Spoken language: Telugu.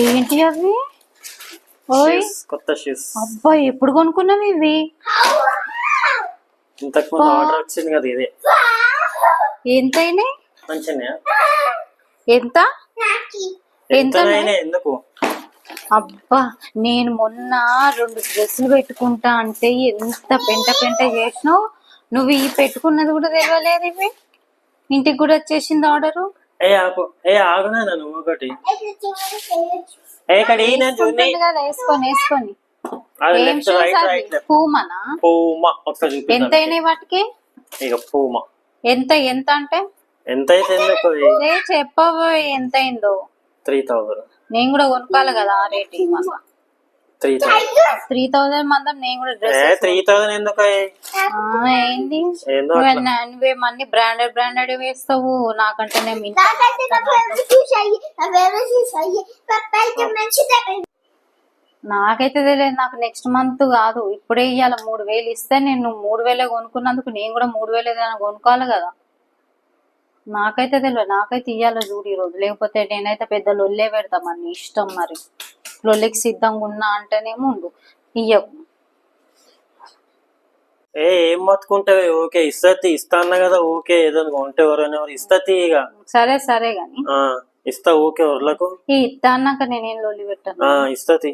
ఏంటి అవి? ఓయ్ కొత్త షూస్. అబ్బా ఎప్పుడు కొనుక్కున్నావు ఇవి? ఇంతకు ముందు ఆర్డర్ వచ్చింది కదా ఇదే. ఎంతైనాయి? మంచిగా ఎంత ఎంత ఎందుకు? అబ్బా నేను మొన్న 2 డ్రెస్సులు పెట్టుకుంటా అంటే ఎంత పెంట పెంట చేసినావు. నువ్వు ఈ పెట్టుకున్నది కూడా తెలియలేదు. ఇవి ఇంటికి కూడా వచ్చేసింది ఆర్డరు. ఆగునా నువ్వు ఒకటి వేసుకొని పూమనా ఎంతైనాయి వాటికి? ఇక పూమా ఎంత ఎంత అంటే ఎంత అయితే చెప్పబోయ్ ఎంత అయిందో? 3000. నేను కూడా కొనుక్కోవాలి కదా ఆ రేట్. 3000 మందం నేను కూడా డ్రెస్ 3000 ఎందుకు ఏంది? నువ్వేమన్నీ బ్రాండెడ్ వేస్తావు. నాకంటే నాకైతే తెలియదు. నాకు నెక్స్ట్ మంత్ కాదు ఇప్పుడే ఇయ్యాల 3000 ఇస్తే నేను 3000 కొనుక్కున్నందుకు నేను కూడా 3000 కొనుక్కోవాలి కదా. నాకైతే తెలియదు. నాకైతే ఇయ్యాల చూడు ఈ రోజు. లేకపోతే నేనైతే పెద్ద లొల్లే పెడతామని ఇష్టం. మరి లొల్లికి సిద్ధంగా ఉన్నా అంటేనేమో ఉండు ఇయ్యకు. ఏం మొత్తుకుంటావు? ఓకే ఇస్తా అన్నా కదా. ఓకే ఏదైనా కొంటే ఎవరైనా ఇస్తతి. ఇక సరే గాని ఇస్తా. ఓకే ఊర్లకు ఇస్తా అన్నాక నేనేం లొల్లి పెట్టాను. ఇస్తతి.